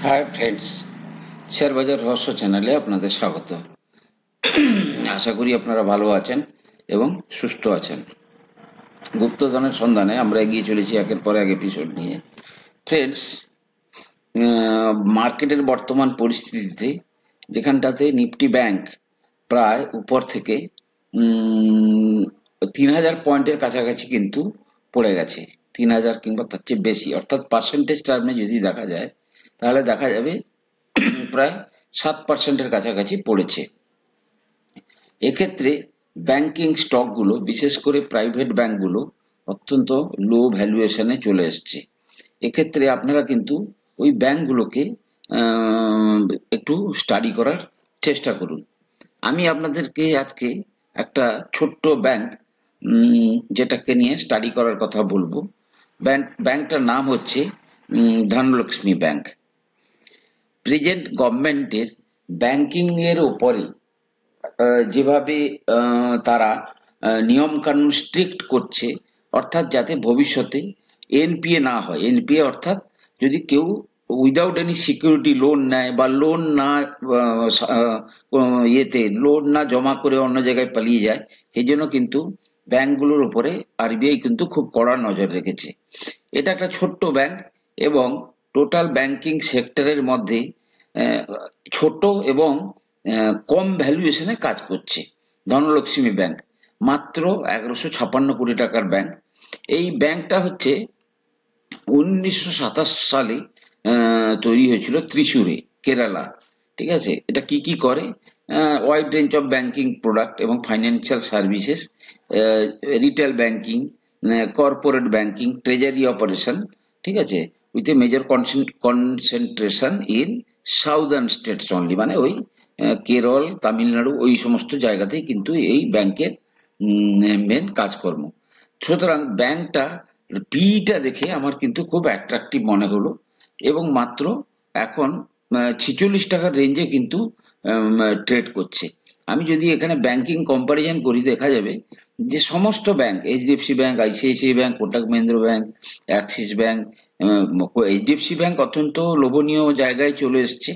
Hi friends, share বাজার রহস্য চ্যানেলে আপনাদের স্বাগত। আশা করি আপনারা ভালো আছেন এবং সুস্থ আছেন। গুপ্তধনের সন্ধানে আমরা এগিয়ে চলেছি একের পর এক এপিসোড নিয়ে। ফ্রেন্ডস, মার্কেটের বর্তমান পরিস্থিতিতে যেখানটাতে নিফটি ব্যাংক প্রায় উপর থেকে 3000 পয়েন্টের কাছাকাছি কিন্তু পড়ে গেছে। 3000 কিংবা তার চেয়ে বেশি, অর্থাৎ পার্সেন্টেজ টার্মে যদি দেখা যায় তাহলে দেখা যাবে প্রায় 7% কাছাকাছি পড়েছে। এক্ষেত্রে ব্যাংকিং স্টকগুলো, বিশেষ করে প্রাইভেট ব্যাংকগুলো অত্যন্ত লো ভ্যালুয়েশনে চলে এসছে। এক্ষেত্রে আপনারা কিন্তু ওই ব্যাংকগুলোকে একটু স্টাডি করার চেষ্টা করুন। আমি আপনাদেরকে আজকে একটা ছোট্ট ব্যাংক যেটাকে নিয়ে স্টাডি করার কথা বলবো। ব্যাংকটার নাম হচ্ছে ধনলক্ষ্মী ব্যাংক। প্রেজেন্ট গভর্নমেন্টের ব্যাংকিং এর উপরে যেভাবে তারা নিয়ম কানুন স্ট্রিক্ট করছে, অর্থাৎ যাতে ভবিষ্যতে এনপিএ না হয়। এনপিএ অর্থাৎ যদি কেউ উইদাউট এনি সিকিউরিটি লোন নেয় বা লোন না লোন না জমা করে অন্য জায়গায় পালিয়ে যায়, সেই জন্য কিন্তু ব্যাংকগুলোর উপরে আরবিআই কিন্তু খুব কড়া নজর রেখেছে। এটা একটা ছোট্ট ব্যাংক এবং টোটাল ব্যাংকিং সেক্টরের মধ্যে ছোট এবং কম ভ্যালুয়েশনে কাজ করছে। ধনলক্ষ্মী ব্যাংক মাত্র 1156 কোটি টাকার ব্যাংক। এই ব্যাংকটা হচ্ছে 1927 সালে তৈরি হয়েছিল ত্রিশূরে, কেরালা। ঠিক আছে, এটা কি কি করে? Wide range of banking product এবং financial services, retail banking, corporate banking, treasury operation. ঠিক আছে, with a major concentration in southern states only, মানে ওই কেরল, তামিলনাড়ু, ওই সমস্ত জায়গাতেই কিন্তু এই ব্যাংকের মেন কাজকর্ম। সুতরাং ব্যাংকটা পিইটা দেখে আমার কিন্তু খুব অ্যাট্রাকটিভ মনে হলো এবং মাত্র এখন 46 টাকার রেঞ্জে কিন্তু ট্রেড করছে। আমি যদি এখানে ব্যাংকিং কম্পারিজন করি, দেখা যাবে যে সমস্ত bank, HDFC bank, ICICI bank, Kotak Mahindra bank, Axis bank, HDFC bank অত্যন্ত লোভনীয় জায়গায় চলে এসছে।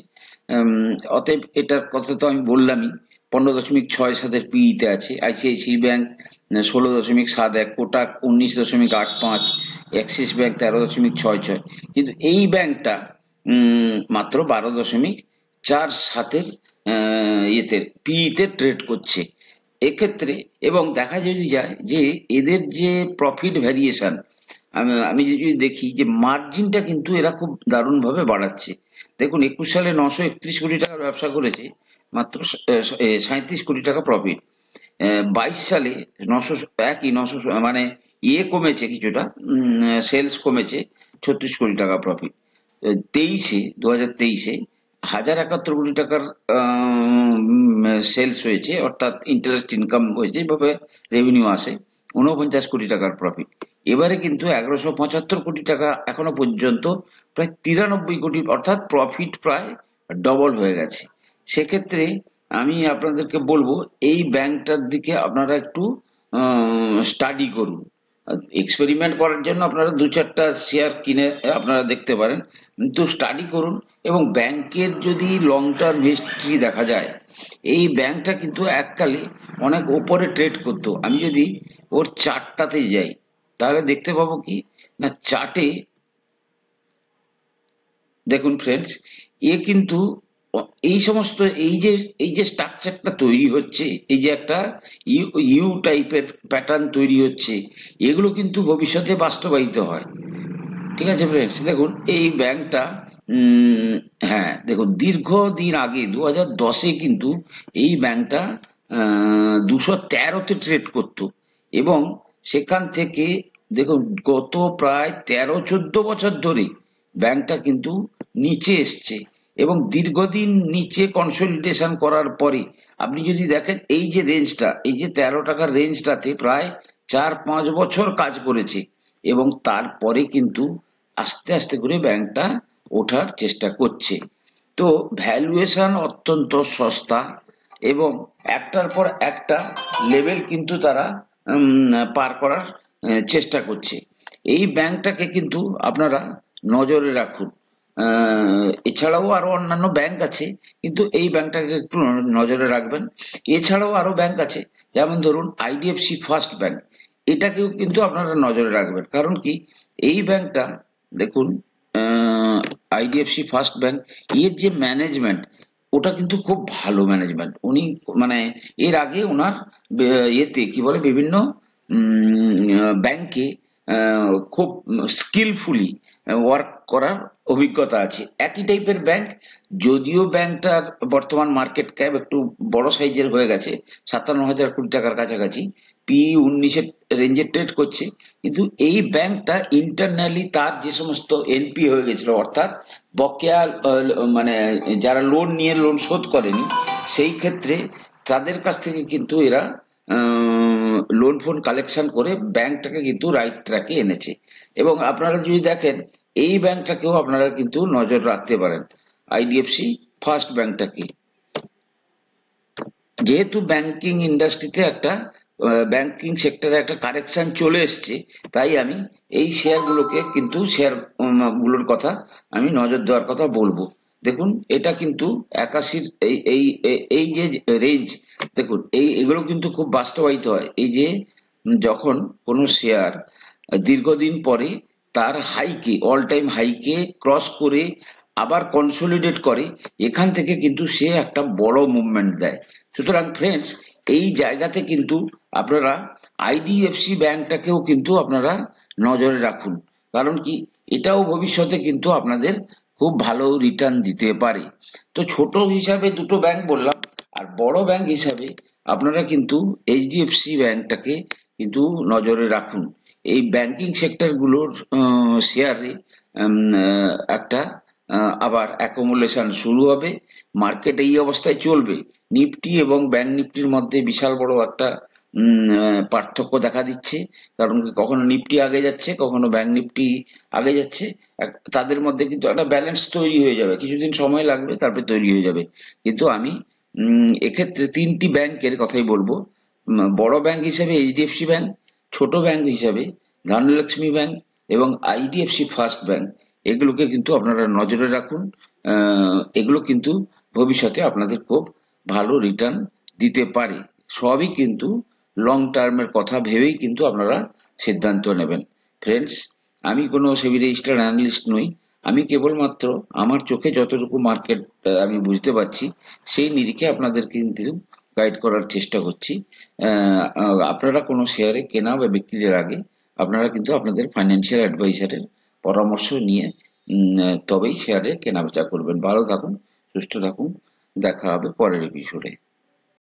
অতএব এটার কথা তো আমি বললামই, 15.67 পিইতে আছে। ICICI bank 16.71, Kotak 19.85, Axis bank 13.66, কিন্তু এই ব্যাংকটা মাত্র 12.47 ইয়েতে পিইতে ট্রেড করছে। এক্ষেত্রে এবং দেখা যদি যায় যে এদের যে প্রফিট ভ্যারিয়েশন, আমি যদি দেখি যে মার্জিনটা কিন্তু এরা খুব দারুণ ভাবে বাড়াচ্ছে। দেখুন, 21 সালে 931 কোটি টাকার ব্যবসা করেছে, মাত্র 37 কোটি টাকা প্রফিট। 22 সালে 900 মানে কমেছে কিছুটা, সেলস কমেছে, 36 কোটি টাকা প্রফিট। 2023-এ 1071 কোটি টাকার সেলস হয়েছে, অর্থাৎ ইন্টারেস্ট ইনকাম হয়েছে, এভাবে রেভিনিউ আসে 49 কোটি টাকার প্রফিট। এবারে কিন্তু 1175 কোটি টাকা এখনো পর্যন্ত, প্রায় 93 কোটি, অর্থাৎ প্রফিট প্রায় ডবল হয়ে গেছে। সেক্ষেত্রে আমি আপনাদেরকে বলবো এই ব্যাংকটার দিকে আপনারা একটু স্টাডি করুন। এক্সপেরিমেন্ট করার জন্য আপনারা 2-4টা শেয়ার কিনে আপনারা দেখতে পারেন, কিন্তু স্টাডি করুন। এবং ব্যাংকের যদি লং টার্ম হিস্ট্রি দেখা যায়, এই ব্যাংকটা কিন্তু এককালে অনেক ওপরে ট্রেড করতো। আমি যদি ওর চার্টটাতে যাই তাহলে দেখতে পাবো কি না, চার্টে দেখুন ফ্রেন্ডস, কিন্তু এই সমস্ত এই যে স্ট্রাকচারটা তৈরি হচ্ছে, এই যে একটা ইউ টাইপের প্যাটার্ন তৈরি হচ্ছে, এগুলো কিন্তু ভবিষ্যতে বাস্তবায়িত হয়। ঠিক আছে ফ্রেন্ডস, দেখুন এই ব্যাংকটা, হ্যাঁ দেখুন, দীর্ঘদিন আগে 2010-এ কিন্তু এই ব্যাংকটা 213-তে ট্রেড করতো এবং সেখান থেকে দেখুন গত প্রায় 13-14 বছর ধরে ব্যাংকটা কিন্তু নিচে এসছে এবং দীর্ঘদিন নিচে কনসলিডেশন করার পরে আপনি যদি দেখেন এই যে রেঞ্জটা, এই যে 13 টাকার রেঞ্জটাতে প্রায় 4-5 বছর কাজ করেছে এবং তারপরে কিন্তু আস্তে আস্তে করে ব্যাংকটা ওঠার চেষ্টা করছে। তো ভ্যালুয়েশন অত্যন্ত সস্তা এবং একটার পর একটা লেভেল কিন্তু তারা পার করার চেষ্টা করছে। এই ব্যাংকটাকে কিন্তু আপনারা নজরে রাখুন। এছাড়াও আরো অন্যান্য ব্যাংক আছে, কিন্তু এই ব্যাংকটাকে একটু নজরে রাখবেন। এছাড়াও আরো ব্যাংক আছে, যেমন ধরুন আইডিএফসি ফার্স্ট ব্যাংক, এটাকেও কিন্তু আপনারা নজরে রাখবেন। কারণ কি, এই ব্যাংকটা দেখুন, আইডিএফসি ফার্স্ট ব্যাংক, এর যে ম্যানেজমেন্ট, ওটা কিন্তু খুব ভালো ম্যানেজমেন্ট। উনি মানে এর আগে ওনার ইয়েতে কি বলে, বিভিন্ন ব্যাংকে খুব স্কিলফুলি ওয়ার্ক করার অভিজ্ঞতা আছে। একই টাইপের ব্যাংক, যদিও ব্যাংকটার বর্তমান মার্কেট ক্যাপ একটু বড় সাইজের হয়ে গেছে, 57,000 কোটি টাকার কাছাকাছি, P/19 রেঞ্জে ট্রেড করছে, কিন্তু এই ব্যাংকটা ইন্টারনালি তার যে সমস্ত এনপি হয়ে গেছিল, অর্থাৎ বকেয়া মানে যারা লোন নিয়ে লোন শোধ করেনি, সেই ক্ষেত্রে তাদের কাছ থেকে কিন্তু এরা লোন ফোন কালেকশন করে ব্যাংকটাকে কিন্তু রাইট ট্র্যাকে এনেছে। এবং আপনারা যদি দেখেন, এই ব্যাংকটাকেও আপনারা কিন্তু নজর রাখতে পারেন, আইডিএফসি ফার্স্ট ব্যাংকটাকে। যেহেতু ব্যাংকিং ইন্ডাস্ট্রিতে একটা ব্যাংকিং সেক্টরে একটা কারেকশন চলে এসছে, তাই আমি এই শেয়ার গুলোকে কিন্তু শেয়ার গুলোর কথা আমি নজর দেওয়ার কথা বলবো। দেখুন, এটা কিন্তু 81 এই এই এই যে রেঞ্জ, দেখুন এগুলো কিন্তু খুব বাস্তবায়িত হয়। এই যে যখন কোনো শেয়ার দীর্ঘদিন পরে তার হাইকে, অল টাইম হাইকে ক্রস করে আবার কনসোলিডেট করে, এখান থেকে কিন্তু সে একটা বড় মুভমেন্ট দেয়। সুতরাং ফ্রেন্ডস, এই জায়গাতে কিন্তু আপনারা আইডিএফসি ব্যাংকটাকেও কিন্তু আপনারা নজরে রাখুন। কারণ কি, এটাও ভবিষ্যতে কিন্তু আপনাদের খুব ভালো রিটার্ন দিতে পারে। তো ছোট হিসাবে দুটো ব্যাংক বললাম, আর বড় ব্যাংক হিসাবে আপনারা কিন্তু এইচডিএফসি ব্যাংকটাকে কিন্তু নজরে রাখুন। এই ব্যাংকিং সেক্টর গুলোর শেয়ারে একটা আবার অ্যাকোমোলেশন শুরু হবে। মার্কেট এই অবস্থায় চলবে। নিফটি এবং ব্যাংক নিফটির মধ্যে বিশাল বড় একটা পার্থক্য দেখা দিচ্ছে। কারণ কি, কখনো নিফটি আগে যাচ্ছে, কখনো ব্যাংক নিফটি আগে যাচ্ছে। তাদের মধ্যে কিন্তু একটা ব্যালেন্স তৈরি হয়ে যাবে, কিছুদিন সময় লাগবে, তারপরে তৈরি হয়ে যাবে। কিন্তু আমি এক্ষেত্রে তিনটি ব্যাংকের কথাই বলবো। বড় ব্যাংক হিসেবে এইচডিএফসি ব্যাংক, ছোট ব্যাংক হিসাবে ধনলক্ষ্মী ব্যাংক এবং আইডিএফসি ফার্স্ট ব্যাংক, এগুলোকে কিন্তু আপনারা নজরে রাখুন। এগুলো কিন্তু ভবিষ্যতে আপনাদের খুব ভালো রিটার্ন দিতে পারে। সবই কিন্তু লং টার্মের কথা ভেবেই কিন্তু আপনারা সিদ্ধান্ত নেবেন। ফ্রেন্ডস, আমি কোনো সেবি রেজিস্টার্ড অ্যানালিস্ট নই। আমি কেবলমাত্র আমার চোখে যতটুকু মার্কেট আমি বুঝতে পারছি, সেই নিরিখে আপনাদের কিন্তু গাইড করার চেষ্টা করছি। আপনারা কোনো শেয়ারে কেনা বা বিক্রির আগে আপনারা কিন্তু আপনাদের ফাইন্যান্সিয়াল অ্যাডভাইজারের পরামর্শ নিয়ে তবেই শেয়ারে কেনাবেচা করবেন। ভালো থাকুন, সুস্থ থাকুন, দেখা হবে পরের এপিসোডে।